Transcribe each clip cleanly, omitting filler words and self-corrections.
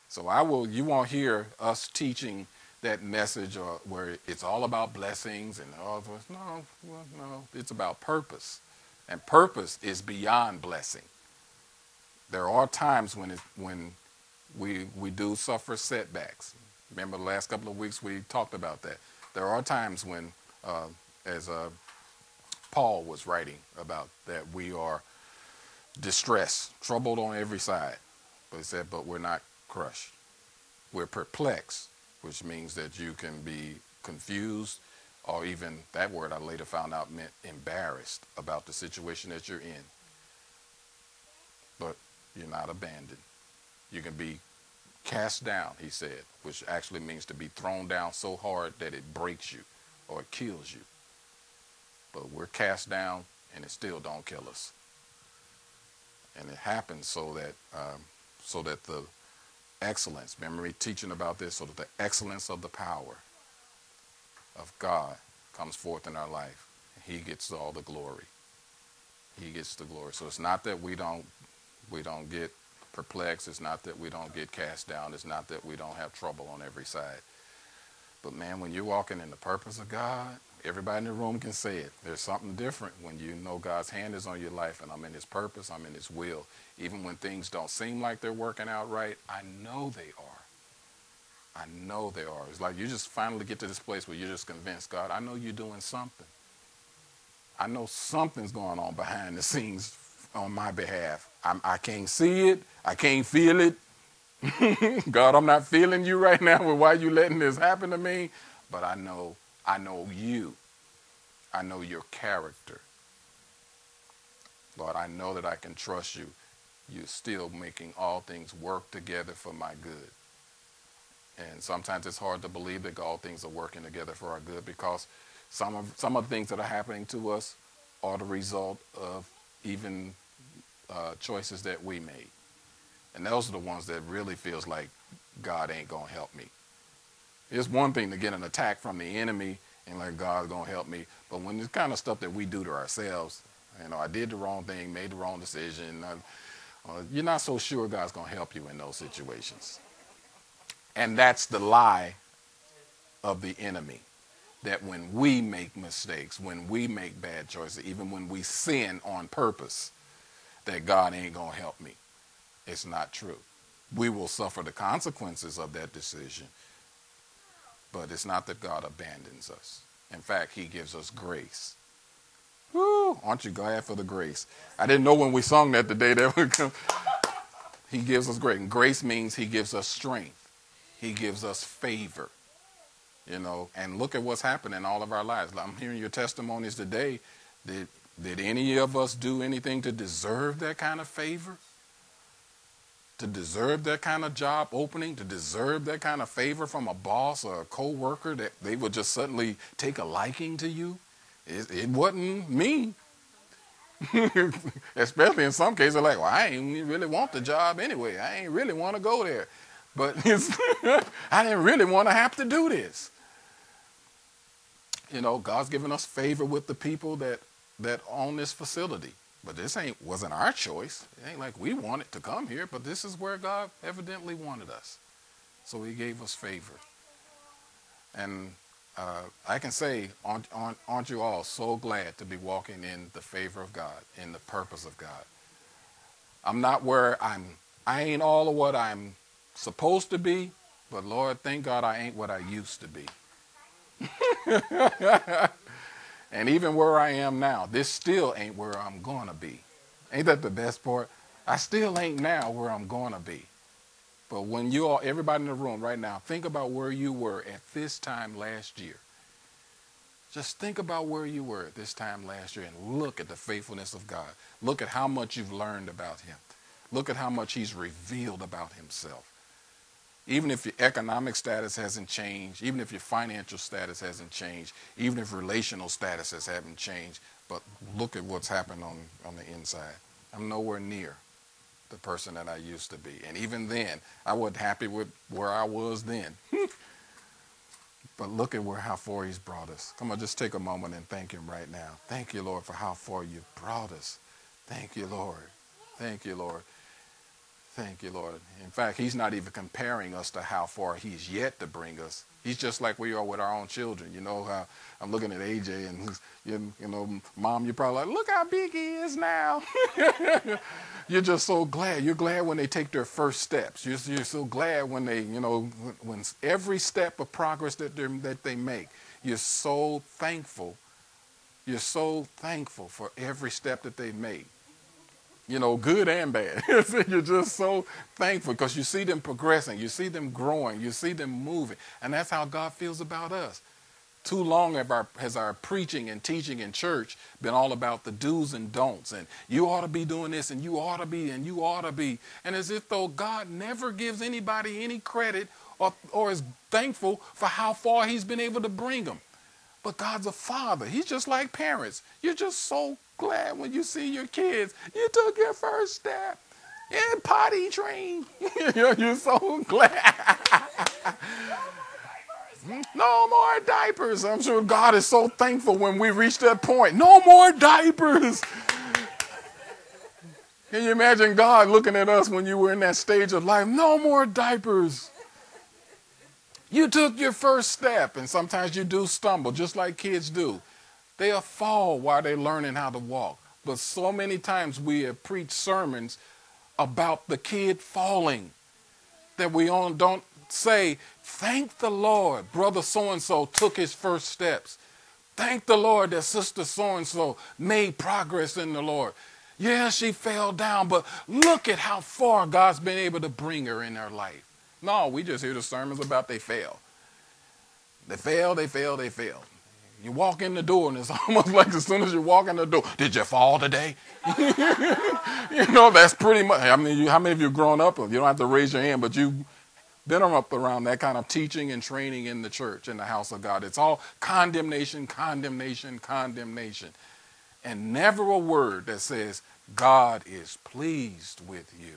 So you won't hear us teaching that message or where it's all about blessings and all this. No, well, no, it's about purpose. And purpose is beyond blessing. There are times when we do suffer setbacks. Remember the last couple of weeks we talked about that. There are times when, as Paul was writing about, that we are distressed, troubled on every side. But he said, but we're not crushed. We're perplexed, which means that you can be confused, or even that word I later found out meant embarrassed about the situation that you're in. But you're not abandoned. You can be cast down, he said, which actually means to be thrown down so hard that it breaks you or it kills you. But we're cast down and it still don't kill us. And it happens so that the excellence, remember me teaching about this, so that the excellence of the power of God comes forth in our life. He gets all the glory. He gets the glory. So it's not that we don't get perplexed. It's not that we don't get cast down. It's not that we don't have trouble on every side. But man, when you're walking in the purpose of God, everybody in the room can say it. There's something different when you know God's hand is on your life and I'm in his purpose, I'm in his will. Even when things don't seem like they're working out right, I know they are. I know they are. It's like you just finally get to this place where you're just convinced, God, I know you're doing something. I know something's going on behind the scenes on my behalf. I can't see it. I can't feel it. God, I'm not feeling you right now with why you letting this happen to me. But I know you. I know your character. Lord, I know that I can trust you. You're still making all things work together for my good. And sometimes it's hard to believe that all things are working together for our good, because some of the things that are happening to us are the result of even choices that we made. And those are the ones that really feels like God ain't going to help me. It's one thing to get an attack from the enemy and like God's going to help me. But when it's kind of stuff that we do to ourselves, I did the wrong thing, made the wrong decision, you're not so sure God's going to help you in those situations. And that's the lie of the enemy. That when we make mistakes, when we make bad choices, even when we sin on purpose, that God ain't going to help me. It's not true. We will suffer the consequences of that decision, but it's not that God abandons us. In fact, he gives us grace. Woo! Aren't you glad for the grace? I didn't know when we sung that today that would come. He gives us grace. And grace means he gives us strength. He gives us favor. And look at what's happened in all of our lives. I'm hearing your testimonies today. Did any of us do anything to deserve that kind of favor? To deserve that kind of job opening? To deserve that kind of favor from a boss or a co-worker that they would just suddenly take a liking to you? It wasn't me. Especially in some cases, like, well, I ain't really want the job anyway. I ain't really want to go there. But I didn't really want to have to do this. God's given us favor with the people that own this facility. But this wasn't our choice. It ain't like we wanted to come here, but this is where God evidently wanted us. So he gave us favor. And I can say, aren't you all so glad to be walking in the favor of God, in the purpose of God? I'm not where I ain't all of what I'm supposed to be, but Lord, thank God I ain't what I used to be. And even where I am now, this still ain't where I'm going to be. Ain't that the best part? I still ain't now where I'm going to be. But when everybody in the room right now, think about where you were at this time last year. Just think about where you were at this time last year and look at the faithfulness of God. Look at how much you've learned about him. Look at how much he's revealed about himself. Even if your economic status hasn't changed, even if your financial status hasn't changed, even if relational statuses haven't changed, but look at what's happened on the inside. I'm nowhere near the person that I used to be. And even then, I wasn't happy with where I was then. But look at how far he's brought us. Come on, just take a moment and thank him right now. Thank you, Lord, for how far you've brought us. Thank you, Lord. Thank you, Lord. Thank you, Lord. In fact, he's not even comparing us to how far he's yet to bring us. He's just like we are with our own children. You know how I'm looking at AJ and you know, Mom, you're probably like, look how big he is now. You're just so glad. You're glad when they take their first steps. You're so glad when they, you know, when every step of progress that they make. You're so thankful. You're so thankful for every step that they make. You know, good and bad. You're just so thankful because you see them progressing, you see them growing, you see them moving. And that's how God feels about us. Too long has our preaching and teaching in church been all about the do's and don'ts. And you ought to be doing this, and you ought to be, and you ought to be. And as if though God never gives anybody any credit or is thankful for how far he's been able to them. But God's a father. He's just like parents. You're just so glad when you see your kids. You took your first step in potty train. You're so glad. No more diapers. I'm sure God is so thankful when we reach that point. No more diapers. Can you imagine God looking at us when you were in that stage of life? No more diapers. You took your first step, and sometimes you do stumble, just like kids do. They'll fall while they're learning how to walk. But so many times we have preached sermons about the kid falling that we don't say, thank the Lord, brother so-and-so took his first steps. Thank the Lord that sister so-and-so made progress in the Lord. Yeah, she fell down, but look at how far God's been able to bring her in her life. No, we just hear the sermons about they fail. They fail, they fail, they fail. You walk in the door, and it's almost like as soon as you walk in the door, did you fall today? You know, that's pretty much, I mean, how many of you have grown up? You don't have to raise your hand, but you've been up around that kind of teaching and training in the church, in the house of God. It's all condemnation, condemnation, condemnation. And never a word that says, God is pleased with you.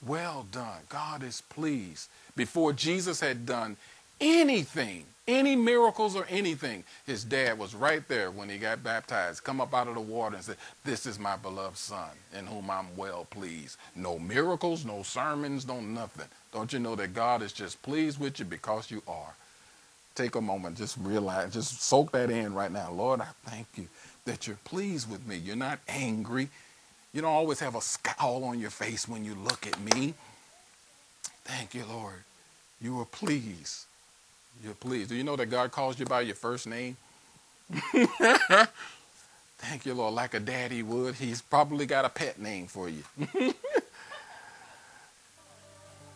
Well done. God is pleased. Before Jesus had done anything, any miracles or anything, his dad was right there when he got baptized, come up out of the water and said, this is my beloved son in whom I'm well pleased. No miracles, no sermons, no nothing. Don't you know that God is just pleased with you because you are? Take a moment, just realize, just soak that in right now. Lord, I thank you that you're pleased with me. You're not angry. You don't always have a scowl on your face when you look at me. Thank you, Lord. You are pleased. You're pleased. Do you know that God calls you by your first name? Thank you, Lord. Like a daddy would. He's probably got a pet name for you.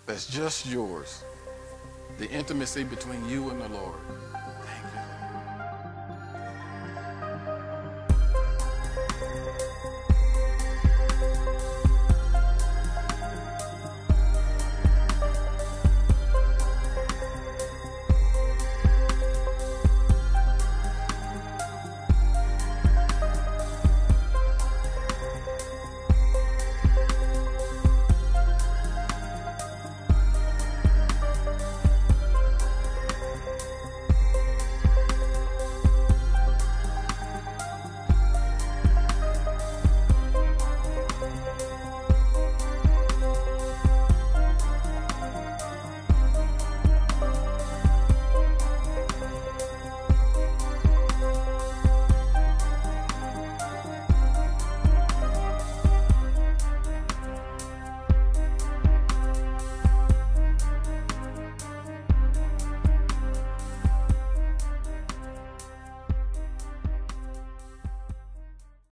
That's just yours. The intimacy between you and the Lord.